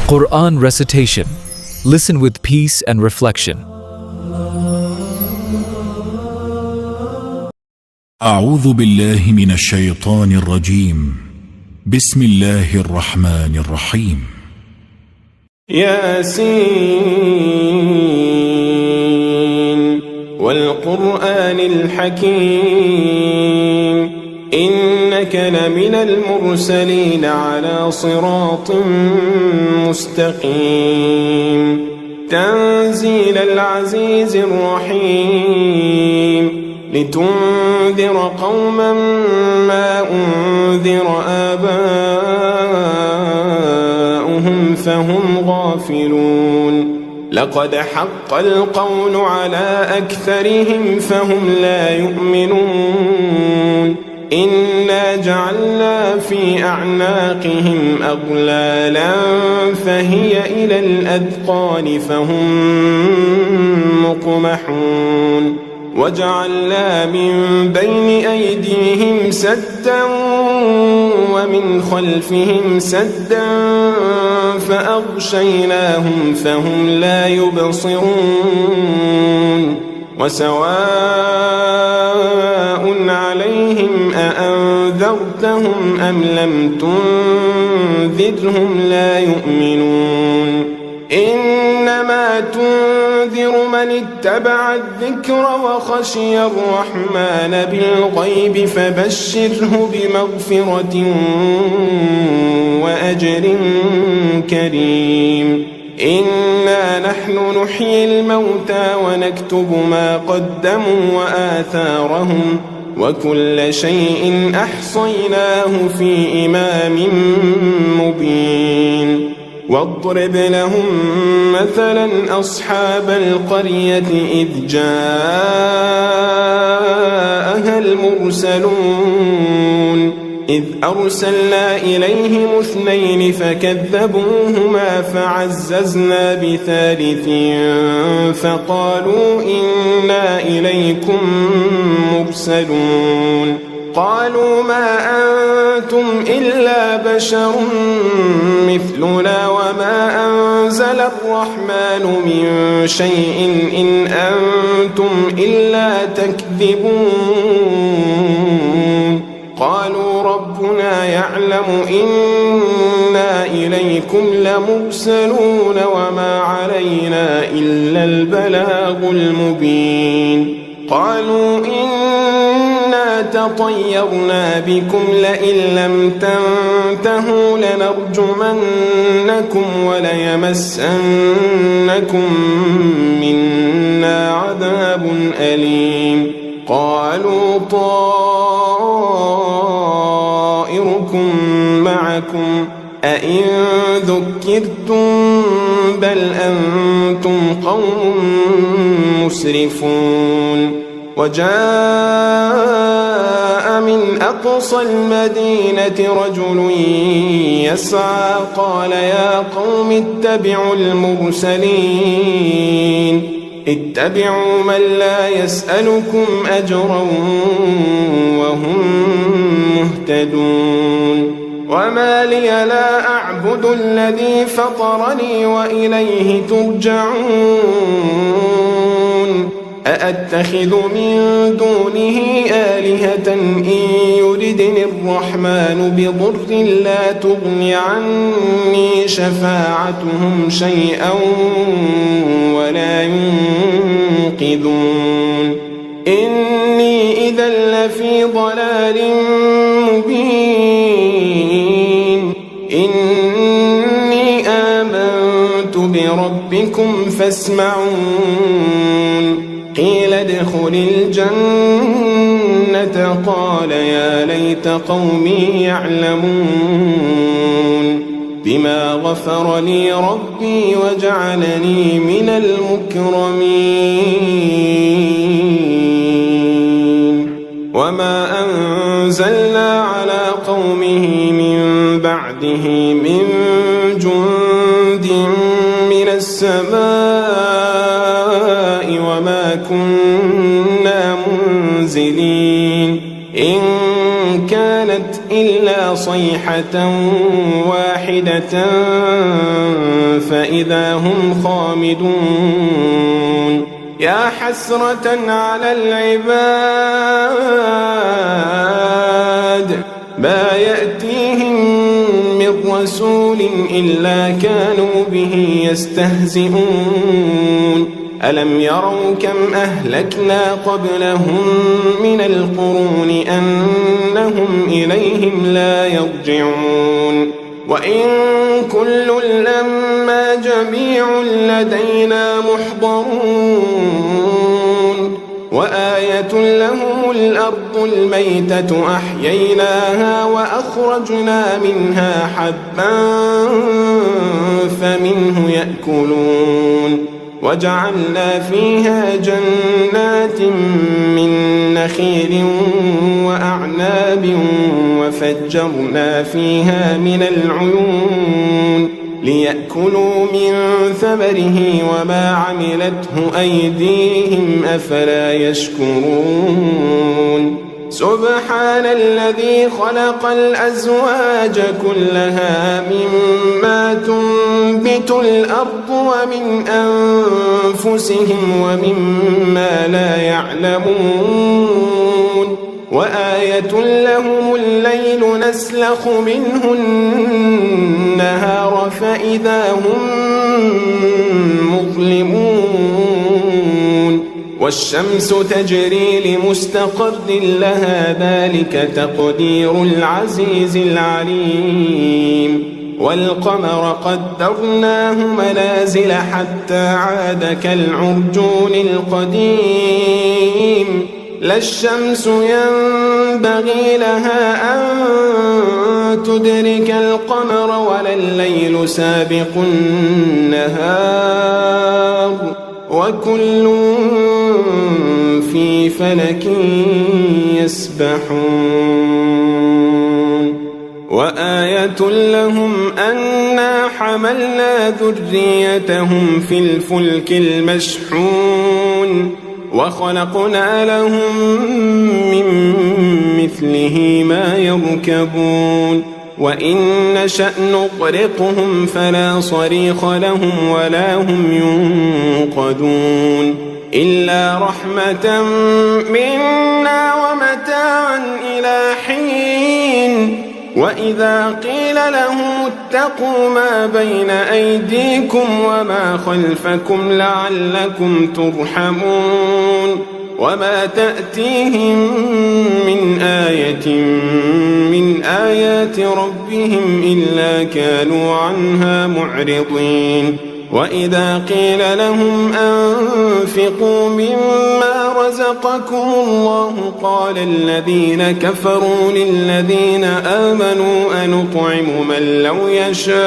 Quran recitation. Listen with peace and reflection. أعوذ بالله من الشيطان الرجيم. بسم الله الرحمن الرحيم. ياسين والقرآن الحكيم إنك لمن المرسلين على صراط مستقيم تنزيل العزيز الرحيم لتنذر قوما ما أنذر آباؤهم فهم غافلون لقد حق القول على أكثرهم فهم لا يؤمنون إنا جعلنا في أعناقهم أغلالا فهي إلى الأذقان فهم مقمحون وجعلنا من بين أيديهم سدا ومن خلفهم سدا فأغشيناهم فهم لا يبصرون وسواء عليهم أأنذرتهم أم لم تنذرهم لا يؤمنون إنما تنذر من اتبع الذكر وخشي الرحمن بالغيب فبشره بمغفرة وأجر كريم إنا نحن نحيي الموتى ونكتب ما قدموا وآثارهم وكل شيء أحصيناه في إمام مبين واضرب لهم مثلا أصحاب القرية إذ جاءها المرسلون إذ أرسلنا إليهم 2 فكذبوهما فعززنا بثالث فقالوا إنا إليكم مرسلون قالوا ما أنتم إلا بشر مثلنا وما أنزل الرحمن من شيء إن أنتم إلا تكذبون قالوا ربنا يعلم إنا إليكم لمرسلون وما علينا إلا البلاغ المبين قالوا إنا تطيرنا بكم لئن لم تنتهوا لنرجمنكم وليمسنكم منا عذاب أليم قالوا طائركم معكم أئن ذكرتم بل أنتم قوم مسرفون وجاء من أقصى المدينة رجل يسعى قال يا قوم اتبعوا المرسلين اتبعوا من لا يسألكم أجرا وهم مهتدون وما لي لا أعبد الذي فطرني وإليه ترجعون أأتخذ من دونه آلهة إن يردني الرحمن بضر لا تغني عني شفاعتهم شيئا ولا ينقذون إني إذا لفي ضلال مبين إني آمنت بربكم فاسمعون قيل ادخل الجنة قال يا ليت قومي يعلمون بما غفر لي ربي وجعلني من المكرمين وما أنزلنا على قومه من بعده من جند من السماء وما كنا منزلين إن كانت إلا صيحة واحدة فإذا هم خامدون يا حسرة على العباد ما يأتيهم من رسول إلا كانوا به يستهزئون ألم يروا كم أهلكنا قبلهم من القرون أنهم إليهم لا يرجعون وإن كل لما جميع لدينا محضرون وآية لهم الأرض الميتة أحييناها وأخرجنا منها حبا فمنه يأكلون وجعلنا فيها جنات من نخيل وأعناب وفجرنا فيها من العيون ليأكلوا من ثمره وما عملته أيديهم أفلا يشكرون سبحان الذي خلق الأزواج كلها مما تنبت الأرض ومن أنفسهم ومما لا يعلمون وآية لهم الليل نسلخ منه النهار فإذا هم مظلمون والشمس تجري لمستقر لها ذلك تقدير العزيز العليم والقمر قدرناه منازل حتى عاد كالعرجون القديم لا الشمس ينبغي لها أن تدرك القمر ولا الليل سابق النهار وكل في فلك يسبحون وآية لهم أنا حملنا ذريتهم في الفلك المشحون وخلقنا لهم من مثله ما يركبون وإن نشأ نغرقهم فلا صريخ لهم ولا هم ينقذون إلا رحمة منا ومتاعا إلى حين وإذا قيل لهم اتقوا ما بين أيديكم وما خلفكم لعلكم ترحمون وما تأتيهم من آية من آيات ربهم إلا كانوا عنها معرضين وإذا قيل لهم أنفقوا مما رزقكم الله قال الذين كفروا للذين آمنوا أنطعم من لو يشاء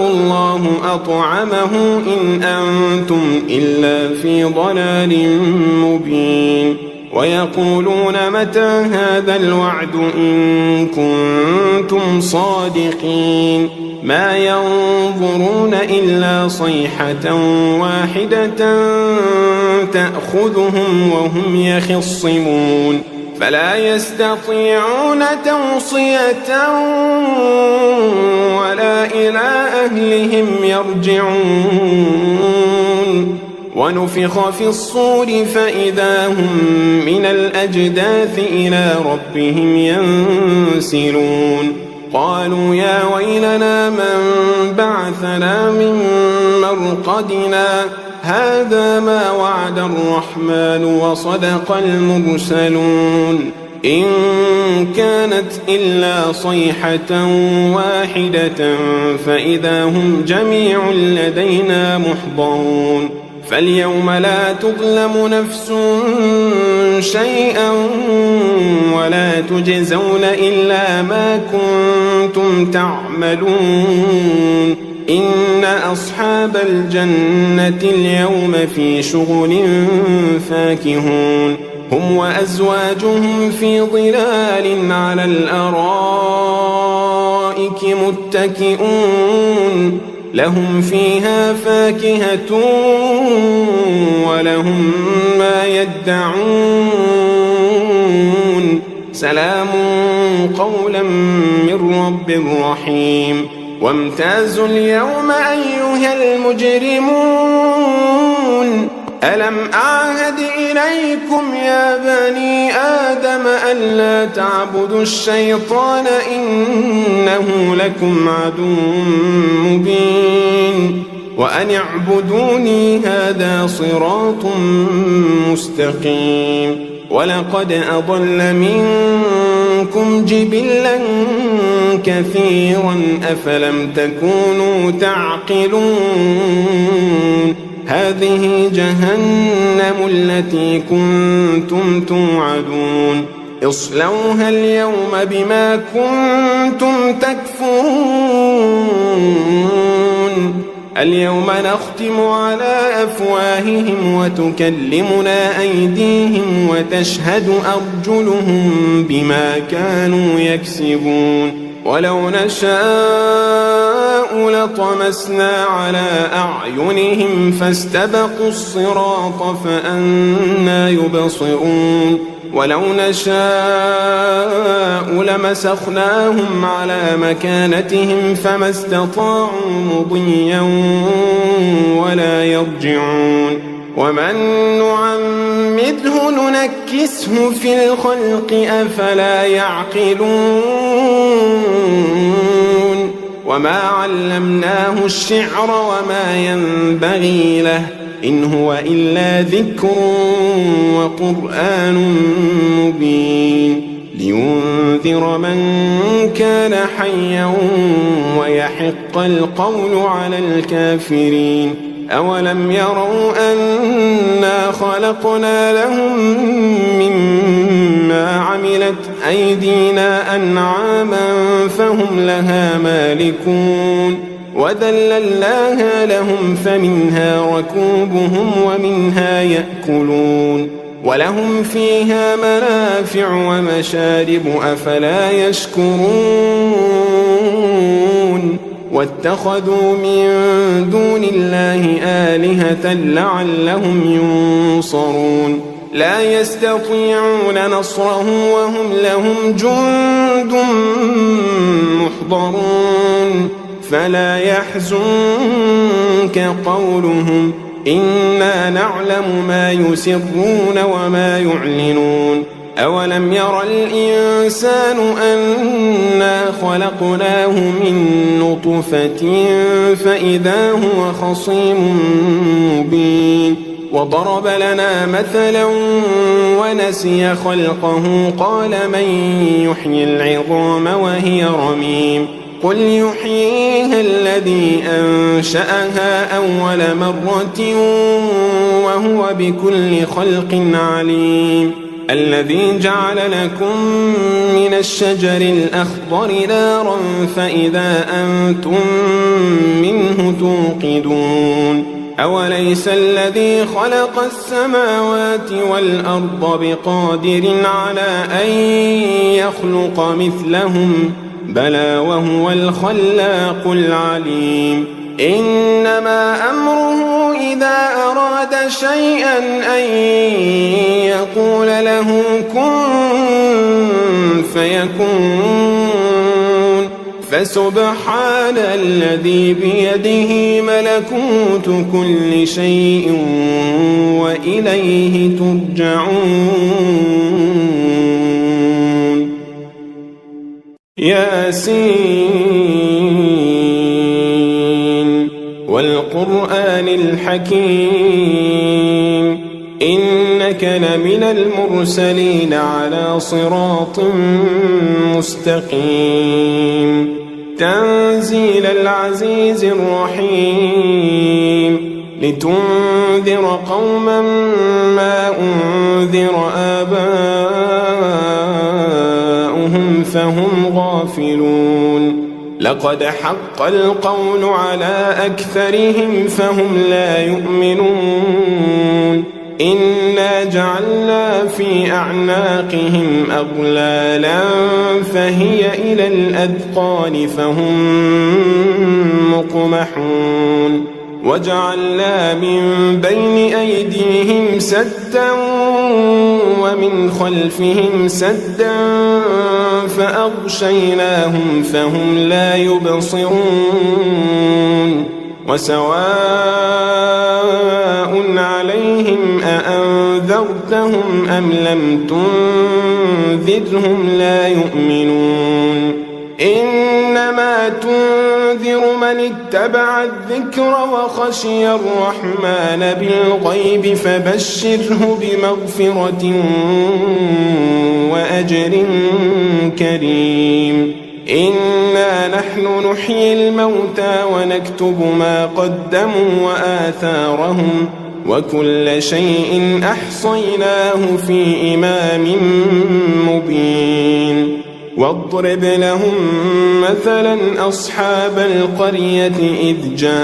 الله أطعمه إن أنتم إلا في ضلال مبين ويقولون متى هذا الوعد إن كنتم صادقين ما ينظرون إلا صيحة واحدة تأخذهم وهم يخصمون فلا يستطيعون توصية ولا إلى أهلهم يرجعون ونفخ في الصور فإذا هم من الأجداث إلى ربهم ينسلون قالوا يا ويلنا من بعثنا من مرقدنا هذا ما وعد الرحمن وصدق المرسلون إن كانت إلا صيحة واحدة فإذا هم جميع لدينا محضرون فاليوم لا تظلم نفس شيئا ولا تجزون إلا ما كنتم تعملون إن أصحاب الجنة اليوم في شغل فاكهون هم وأزواجهم في ظلال على الأرائك متكئون لهم فيها فاكهة ولهم ما يدعون سلام قولا من رب رحيم وامتازوا اليوم أيها المجرمون ألم أعهد إليكم يا بني آدم ألا تعبدوا الشيطان إنه لكم عدو مبين وأن اعبدوني هذا صراط مستقيم ولقد أضل منكم جبلا كثيرا أفلم تكونوا تعقلون هذه جهنم التي كنتم توعدون اصلوها اليوم بما كنتم تكفرون اليوم نختم على أفواههم وتكلمنا أيديهم وتشهد أرجلهم بما كانوا يكسبون ولو نشاء لطمسنا على أعينهم فاستبقوا الصراط فأنى يبصرون ولو نشاء لمسخناهم على مكانتهم فما استطاعوا مضيا ولا يرجعون ومن نعمده ننكسه في الخلق أفلا يعقلون وما علمناه الشعر وما ينبغي له إن هو إلا ذكر وقرآن مبين لينذر من كان حيا ويحق القول على الكافرين أولم يروا أنا خلقنا لهم مما عملت أيدينا أنعاما فهم لها مالكون وذللناها لهم فمنها ركوبهم ومنها يأكلون ولهم فيها منافع ومشارب أفلا يشكرون واتخذوا من دون الله آلهة لعلهم ينصرون لا يستطيعون نصرهم وهم لهم جند محضرون فلا يحزنك قولهم إنا نعلم ما يسرون وما يعلنون أولم ير الإنسان أنا خلقناه من نطفة فإذا هو خصيم مبين وضرب لنا مثلا ونسي خلقه قال من يحيي العظام وهي رميم قل يحييها الذي أنشأها أول مرة وهو بكل خلق عليم الذي جعل لكم من الشجر الأخضر نارا فإذا أنتم منه توقدون أوليس الذي خلق السماوات والأرض بقادر على أن يخلق مثلهم بلى وهو الخلاق العليم إنما أمره إذا أراد شيئا أن يقول له كن فيكون فسبحان الذي بيده ملكوت كل شيء وإليه ترجعون ياسين والقرآن الحكيم إنك لمن المرسلين على صراط مستقيم تنزيل العزيز الرحيم لتنذر قوما ما أنذر آباؤهم فهم غافلون لقد حق القول على أكثرهم فهم لا يؤمنون إنا جعلنا في أعناقهم أغلالا فهي إلى الأذقان فهم مقمحون وجعلنا من بين أيديهم سدا ومن خلفهم سدا فأغشيناهم فهم لا يبصرون وسواء عليهم أأنذرتهم أم لم تنذرهم لا يؤمنون إنما تنذر من اتبع الذكر وخشي الرحمن بالغيب فبشره بمغفرة وأجر كريم إنا نحن نحيي الموتى ونكتب ما قدموا وآثارهم وكل شيء أحصيناه في إمام مبين واضرب لهم مثلا أصحاب القرية إذ جاءها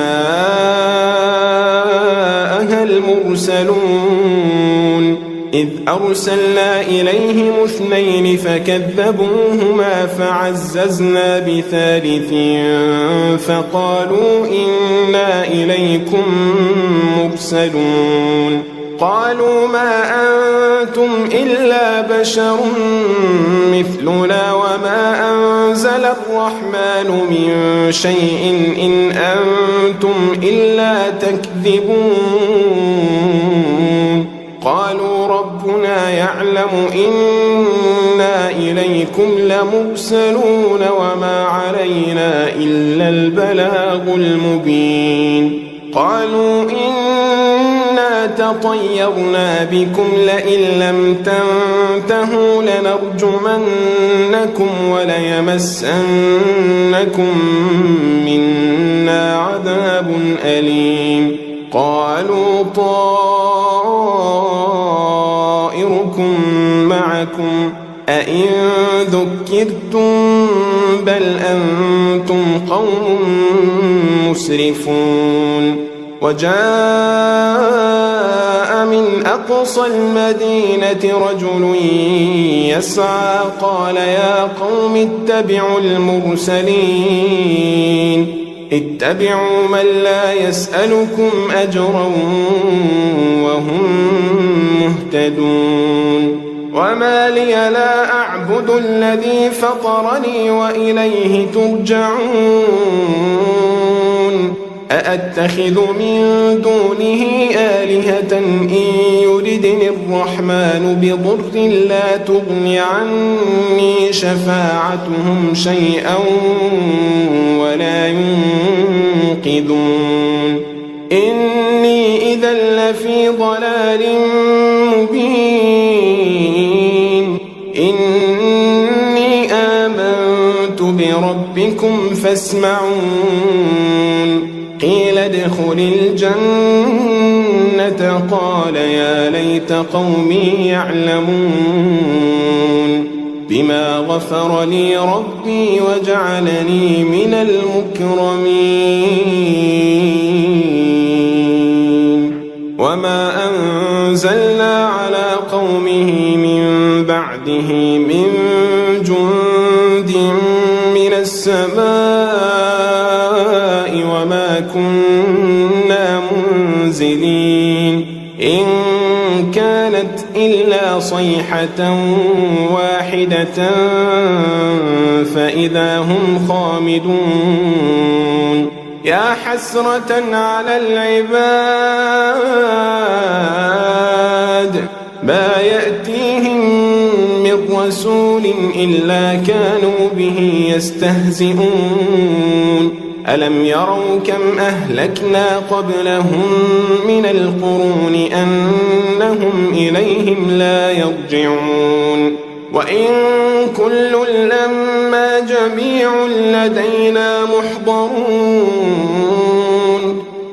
المرسلون إذ أرسلنا إليهم 2 فكذبوهما فعززنا بثالث فقالوا إنا إليكم مرسلون قالوا ما أنتم إلا بشر مثلنا وما أنزل الرحمن من شيء إن أنتم إلا تكذبون قالوا ربنا يعلم إنا إليكم لمرسلون وما علينا إلا البلاغ المبين قالوا إنا تطيرنا بكم لئن لم تنتهوا لنرجمنكم وليمسنكم منا عذاب أليم قالوا طائركم معكم أئن ذكرتم بل أنتم قوم مسرفون وجاء من أقصى المدينة رجل يسعى قال يا قوم اتبعوا المرسلين اتبعوا من لا يسألكم أجرا وهم مهتدون وما لي لا أعبد الذي فطرني وإليه ترجعون أأتخذ من دونه آلهة إن يردني الرحمن بضر لا تغن عني شفاعتهم شيئا ولا ينقذون إني إذا لفي ضلال مبين إني آمنت بربكم فاسمعون قيل ادخل الجنة قال يا ليت قومي يعلمون بما غفر لي ربي وجعلني من المكرمين وما أنزلنا على قومه من بعده من جند من السماء وما كنا منزلين إن كانت إلا صيحة واحدة فإذا هم خامدون يا حسرة على العباد ما يأتيهم من رسول إلا كانوا به يستهزئون ألم يروا كم أهلكنا قبلهم من القرون أنهم إليهم لا يرجعون وإن كل لما جميع لدينا محضرون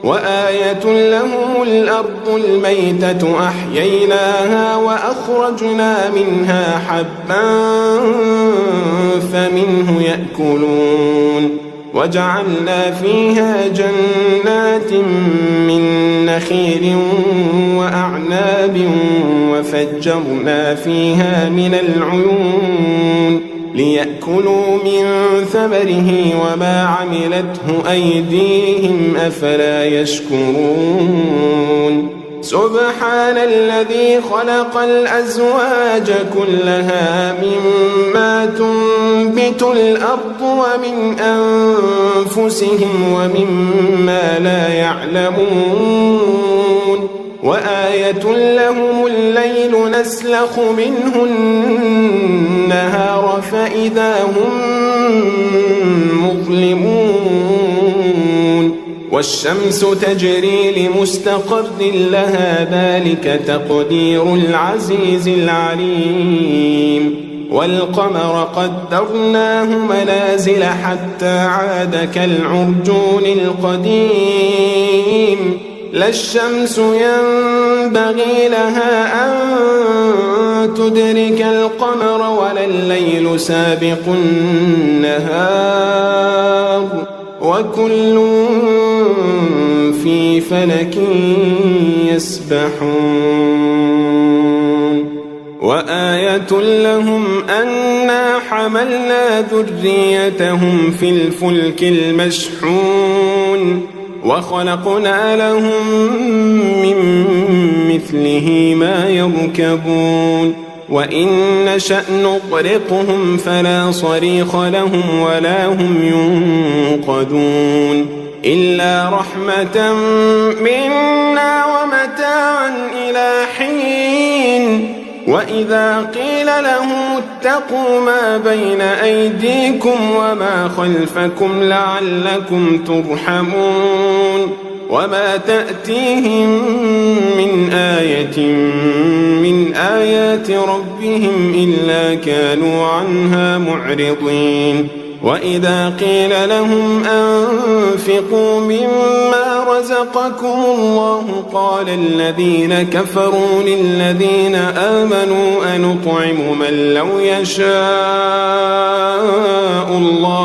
وآية لهم الأرض الميتة أحييناها وأخرجنا منها حبا فمنه يأكلون وجعلنا فيها جنات من نخيل وأعناب وفجرنا فيها من العيون ليأكلوا من ثمره وما عملته أيديهم أفلا يشكرون سبحان الذي خلق الأزواج كلها مما تنبت الأرض ومن أنفسهم ومما لا يعلمون وآية لهم الليل نسلخ منه النهار فإذا هم مظلمون والشمس تجري لمستقر لها ذلك تقدير العزيز العليم والقمر قدرناه منازل حتى عاد كالعرجون القديم لا الشمس ينبغي لها أن تدرك القمر ولا الليل سابق النهار وكل في فلك يسبحون وآية لهم أنا حملنا ذريتهم في الفلك المشحون وخلقنا لهم من مثله ما يركبون وإن نشأ نغرقهم فلا صريخ لهم ولا هم ينقذون إلا رحمة منا ومتاعا إلى حين وإذا قيل لهم اتقوا ما بين أيديكم وما خلفكم لعلكم ترحمون وما تأتيهم من آية من آيات ربهم إلا كانوا عنها معرضين وإذا قيل لهم أنفقوا مما رزقكم الله قال الذين كفروا للذين آمنوا أنطعم من لو يشاء الله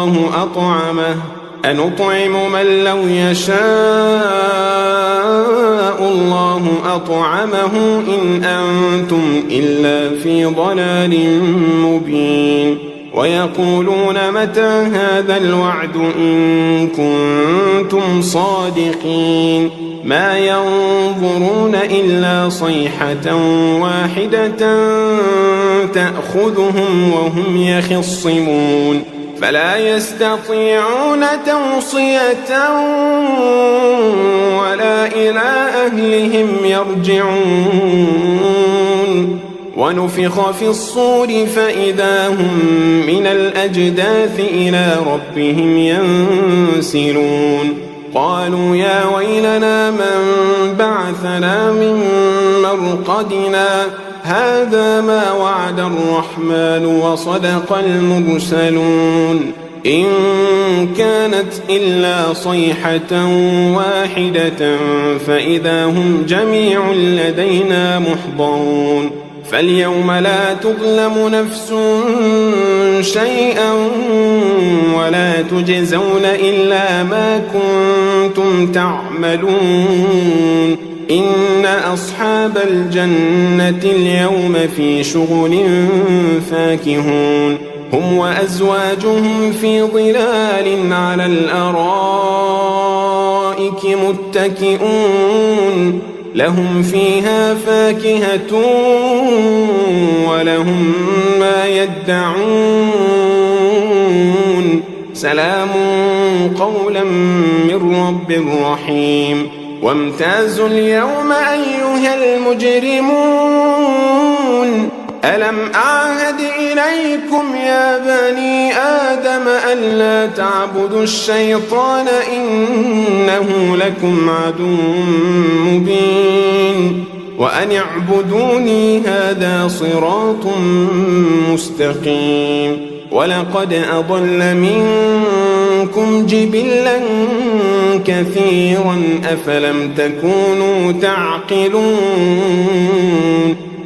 أطعمه إن أنتم إلا في ضلال مبين ويقولون متى هذا الوعد إن كنتم صادقين ما ينظرون إلا صيحة واحدة تأخذهم وهم يخصمون فلا يستطيعون توصية ولا إلى أهلهم يرجعون ونفخ في الصور فإذا هم من الأجداث إلى ربهم ينسلون قالوا يا ويلنا من بعثنا من مرقدنا هذا ما وعد الرحمن وصدق المرسلون إن كانت إلا صيحة واحدة فإذا هم جميع لدينا محضرون فاليوم لا تظلم نفس شيئا ولا تجزون إلا ما كنتم تعملون إن أصحاب الجنة اليوم في شغل فاكهون هم وأزواجهم في ظلال على الأرائك متكئون لهم فيها فاكهة ولهم ما يدعون سلام قولا من رب رحيم وامتازوا اليوم أيها المجرمون ألم أعهد إليكم يا بني آدم ألا تعبدوا الشيطان إنه لكم عدو مبين وأن اعبدوني هذا صراط مستقيم ولقد أضل منكم جبلا كثيرا أفلم تكونوا تعقلون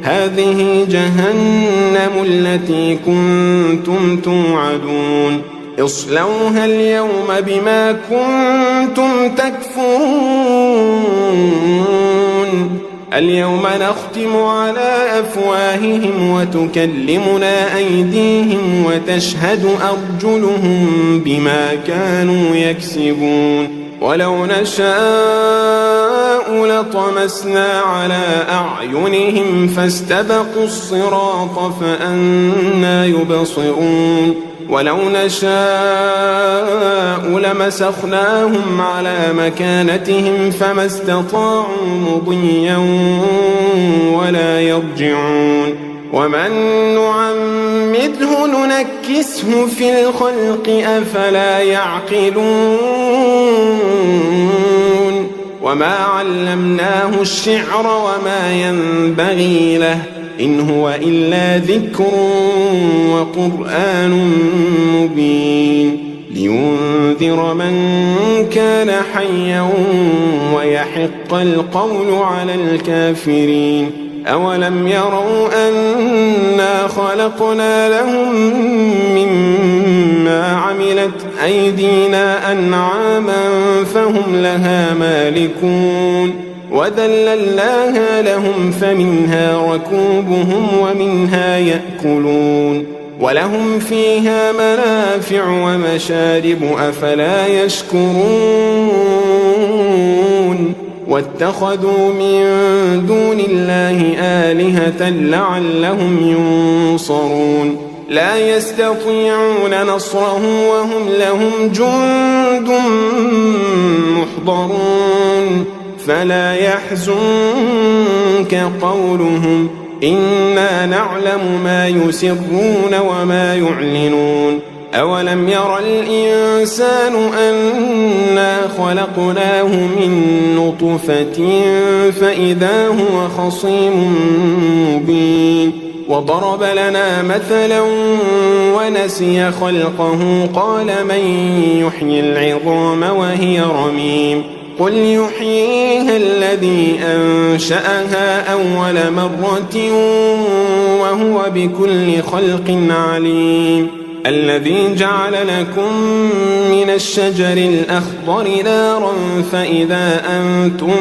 هذه جهنم التي كنتم توعدون اصلوها اليوم بما كنتم تكفرون اليوم نختم على أفواههم وتكلمنا أيديهم وتشهد أرجلهم بما كانوا يكسبون ولو نشاء لطمسنا على أعينهم فاستبقوا الصراط فأنى يبصرون ولو نشاء لمسخناهم على مكانتهم فما استطاعوا مضيا ولا يرجعون ومن نعمره ننكسه في الخلق أفلا يعقلون وما علمناه الشعر وما ينبغي له إن هو إلا ذكر وقرآن مبين لينذر من كان حيا ويحق القول على الكافرين أولم يروا أنا خلقنا لهم مما عملت أيدينا أنعاما فهم لها مالكون وذللناها لهم فمنها ركوبهم ومنها يأكلون ولهم فيها منافع ومشارب أفلا يشكرون واتخذوا من دون الله آلهة لعلهم ينصرون لا يستطيعون نصرهم وهم لهم جند محضرون فلا يحزنك قولهم إنا نعلم ما يسرون وما يعلنون أولم ير الإنسان أنا خلقناه من نطفة فإذا هو خصيم مبين وضرب لنا مثلا ونسي خلقه قال من يحيي العظام وهي رميم قل يحييها الذي أنشأها أول مرة وهو بكل خلق عليم الذي جعل لكم من الشجر الأخضر نارا فإذا أنتم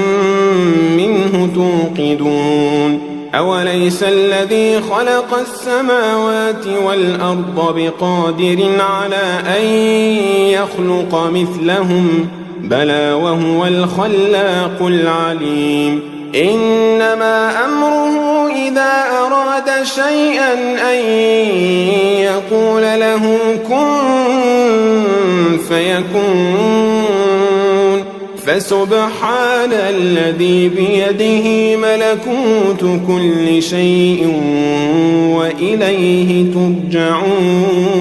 منه توقدون أوليس الذي خلق السماوات والأرض بقادر على أن يخلق مثلهم بلى وهو الخلاق العليم إنما أمره إذا أراد شيئا أن يقول له كن فيكون فسبحان الذي بيده ملكوت كل شيء وإليه ترجعون